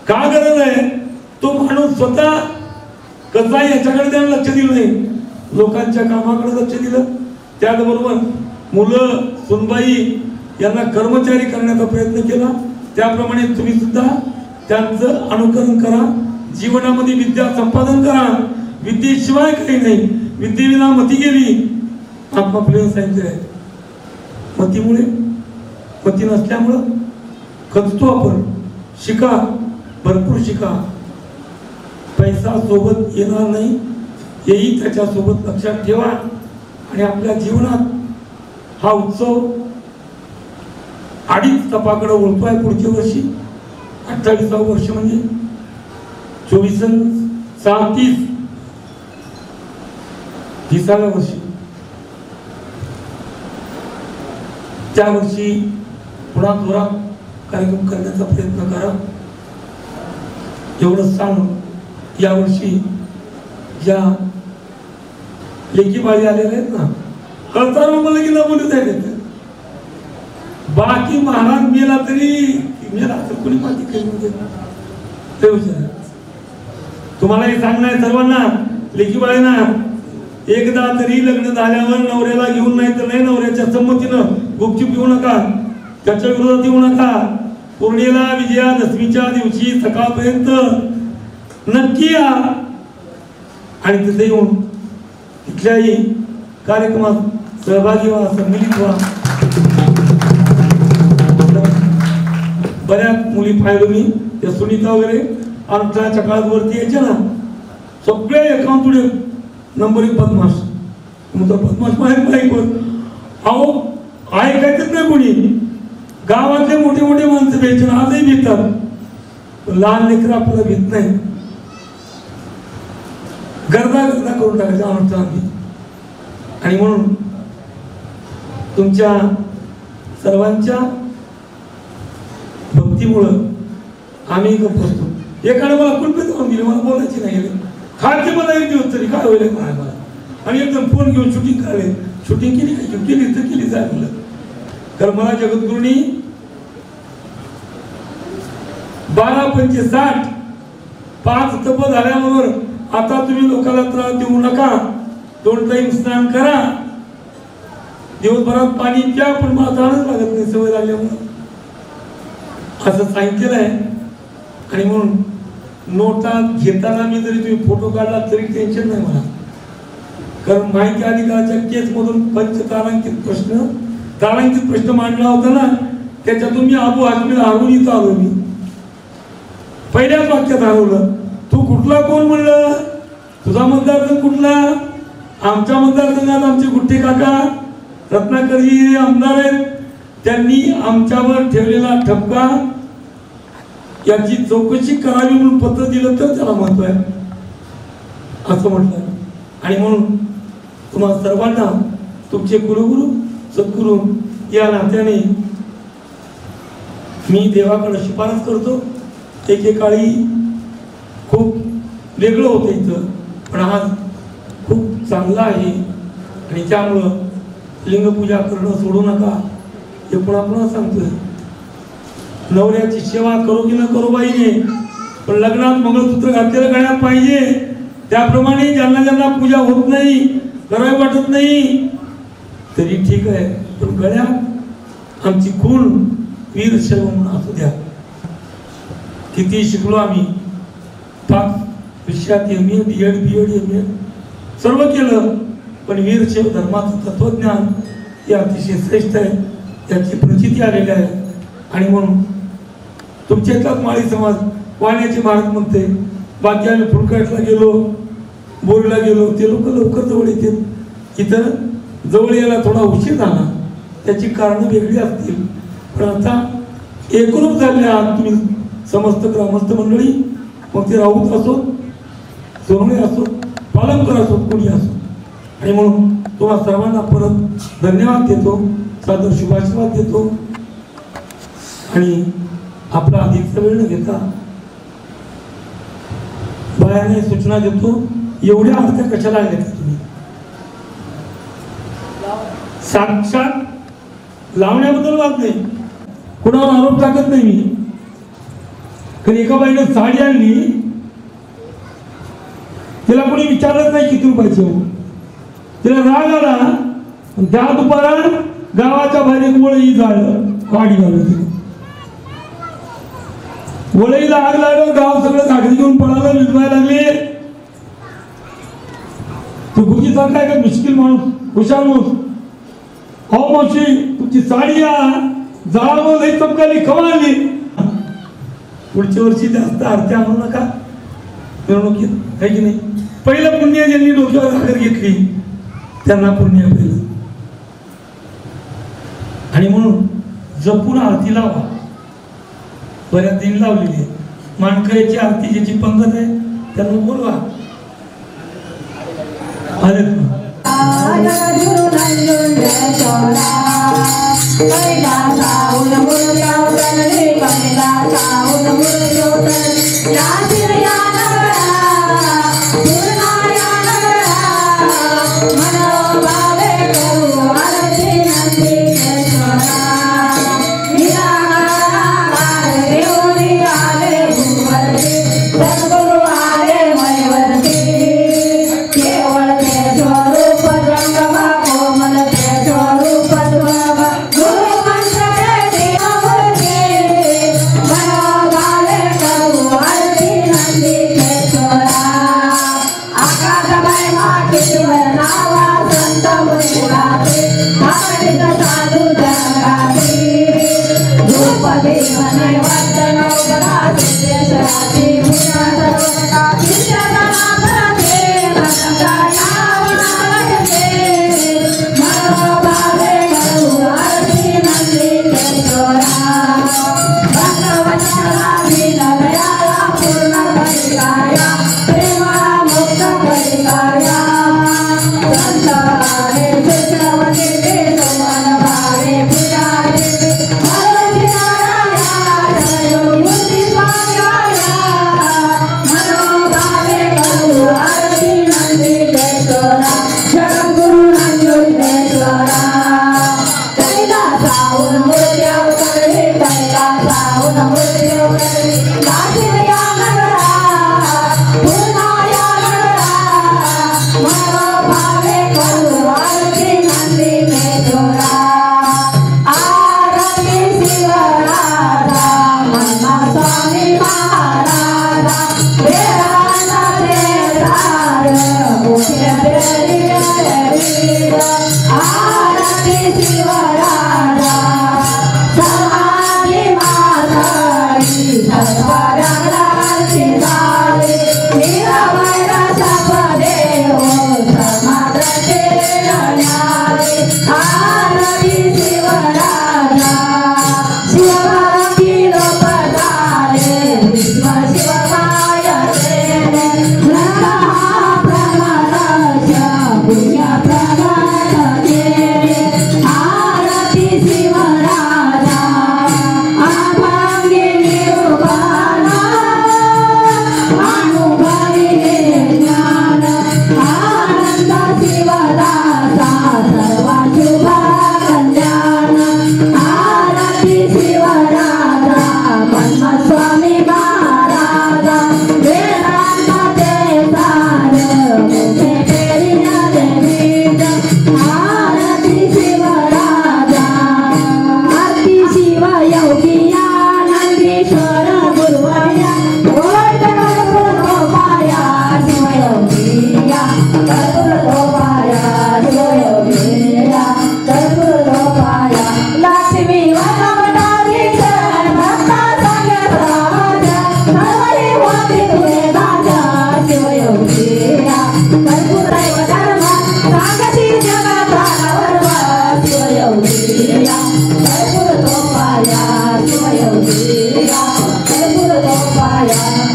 का गरज आहे? तो माणूस स्वतः कसा याच्याकडे त्यानं लक्ष दिलं नाही, लोकांच्या कामाकडे लक्ष दिलं. त्याचबरोबर मुलं, सुनबाई यांना कर्मचारी करण्याचा प्रयत्न केला. त्याप्रमाणे तुम्ही सुद्धा त्यांचं अनुकरण करा. जीवनामध्ये विद्या संपादन करा. विद्येशिवाय काही नाही. विद्येविना मती गेली. आपल्याला सांगितलं आहे, मतीमुळे, मती नसल्यामुळं खचतो आपण. शिका, भरपूर शिका. पैसा सोबत येणार नाही, हेही त्याच्यासोबत लक्षात ठेवा. आणि आपल्या जीवनात हा उत्सव 2.5 तपाकडे वळतोय. पुढच्या वर्षी 28वं वर्ष, म्हणजे 24/6/30 30व्या वर्षी. त्या वर्षी पुन्हा जोरात कार्यक्रम करण्याचा प्रयत्न करा. एवढंच सांगून यावर्षी ज्या लेखी बाळी आलेल्या आहेत ना, कळताना मला की न बोलत आहेत. बाकी महाराज मेला तरी मेला तर कोणी माती काही तुम्हाला हे सांगणार सर्वांना, लेखी बाळींना, एकदा तरी लग्न झाल्यावर नवऱ्याला घेऊन, नाही तर नाही नवऱ्याच्या संमतीनं गुपचूप येऊ नका, त्याच्या विरोधात येऊ नका. पूर्णिला विजयादशमीच्या दिवशी सकाळपर्यंत नक्की या आणि तिथे येऊन कुठल्याही कार्यक्रमात सहभागी व्हा, सम्मिलित व्हा. बऱ्याच मुली पाहिलो मी, त्या सुनीता वगैरे अंतराच्या काळात वरती यायच्या ना, सगळे अकाउंट पुढे नंबर 1 बदमाश. बदमाश माहीत अहो ऐकायचंच नाही कोणी. गावातले मोठे मोठे माणसं भेटून आजही भेटतात, लहान लेकर आपल्याला भेट नाही. गरजा करून टाकायच्या अनुष्ठानाने. आणि म्हणून तुमच्या सर्वांच्या भक्तीमुळं आम्ही गप्प बसतो. एकाने मला कुलपे जाऊन दिले, मला बोलायची नाही गेले. खालचे मला 1 दिवस तरी काय होईल काय मला. आणि एकदम फोन घेऊन शूटिंग काढले. शूटिंग केली काय केली तर केली जाय म्हणलं. तर मला जगद्गुरूंनी 12/5/60 5 तप झाल्याबरोबर आता तुम्ही लोकांना त्रास देऊ नका, 2 टाइम स्नान करा, दिवसभरात पाणी प्या, पण मला ताणच लागत नाही सवय लागल्यामुळे, असं सांगितलेलं आहे. आणि म्हणून नोटा घेताना मी जरी तुम्ही फोटो काढला तरी टेन्शन नाही मला. कारण माहिती अधिकाराच्या केसमधून तारांकित प्रश्न मांडला होता ना, त्याच्यातून मी अबू हाजमीला हरवून इथं आलो. मी पहिल्याच वाक्यात हरवलं. तू कुठला कोण म्हणलं, तुझा मतदारसंघ कुठला? आमच्या मतदारसंघात आमचे गुट्टे काका रत्नाकरजी आमदार आहेत. त्यांनी आमच्यावर ठेवलेला ठपका याची चौकशी करावी म्हणून पत्र दिलं तर त्याला महत्व आहे असं म्हटलं. आणि म्हणून तुम्हाला सर्वांना तुमचे कुलगुरू सद्गुरू या नात्याने मी देवाकडे शिफारस करतो. एकेकाळी खूप वेगळं होतं इथं, पण आज खूप चांगलं आहे. आणि त्यामुळं लिंगपूजा करणं सोडू नका. हे पुन्हा पुन्हा सांगतोय. नवऱ्याची सेवा करो की न करो बाईने, पण लग्नात मंगळसूत्र घातलेलं गळ्यात पाहिजे. त्याप्रमाणे ज्यांना ज्यांना पूजा होत नाही, करावी वाटत नाही, तरी ठीक आहे, पण गळ्यात आमची खूण वीरशैव म्हणून असू द्या. किती शिकलो आम्ही, 5 विषयात MA BEd MA सर्व केलं, पण वीरशैव धर्माचं तत्वज्ञान हे अतिशय श्रेष्ठ आहे. याची प्रचिती आलेली आहे. आणि म्हणून तुमच्या इथलाच माळी समाज वाण्याचे महाराज म्हणते, बाकी आम्ही फुलकाटला गेलो, बोरीला गेलो, ते लोक लवकर जवळ येतात. इथं जवळ यायला थोडा उशीर झाला, त्याची कारणं वेगळी असतील. पण आता एकरूप झाले आहात तुम्ही समस्त ग्रामस्थ मंडळी, मग ते राऊत असो, सोनवणे असो, पालमकर असो, कोणी असो. आणि म्हणून तुम्हाला सर्वांना परत धन्यवाद देतो, सादर शुभाशीर्वाद देतो. आणि आपला अधिकचा वेळ न घेता बायाने सूचना देतो. एवढ्या आरत्या कशाला घेता तुम्ही? साक्षात लावण्याबद्दल बात नाही, कुणावर आरोप टाकत नाही मी. कारण एका बाईने साडी आणली, तिला कोणी विचारलंच नाही किती रुपयाची हो. तिला राग आला, त्या दुपारा गावाच्या बाहेर एक वळई जाळलं, गाडी घालून वळईला आग लागलं. गाव सगळं घागरी घेऊन पळालं, विजवायला लागले. तू गुरुजी सांगताय का मुश्किल माणूस, हुशार माणूस, हो मावशी तुमची साडी जाळावं लई चमकाली, खवाली. पुढच्या वर्षी जास्त आरती आणू नका मिरवणुकीत, आहे की नाही. पहिलं पुण्य ज्यांनी डोक्यावर आगर घेतली त्यांना पुण्य पहिलं. आणि म्हणून जपून आरती लावा. बऱ्याच दिन लावलेली आहे. मानकऱ्याची आरती ज्याची पंगत आहे त्यांना बोलवा. आले स्वरूप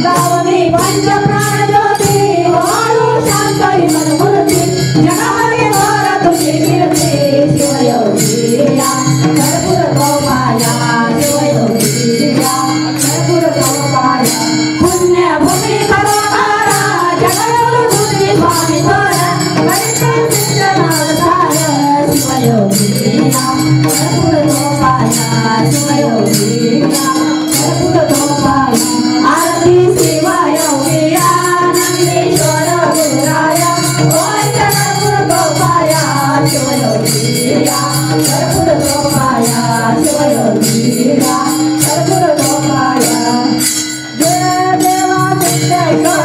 गावनी पंचप्राण ज्योती वाळू शांतई मनमूर्ती जगामध्ये मोर तुझी कीर्ती शिवयोगीया भरपूर गोपाया शिवयोगीया भरपूर गोपाया पुण्यभूमी करोकारा जगदेव तुझी स्वामी तोरा शिवयोगीया भरपूर गोपाया शिवयोगीया भरपूर गोपाया आरती शिवयोगीया नंदीश्वर गुरुराया ओय भरपूर गोपाया शिवयोगीया भरपूर गोपाया शिवयोगीया भरपूर गोपाया जय देवा सिद्धेश्वर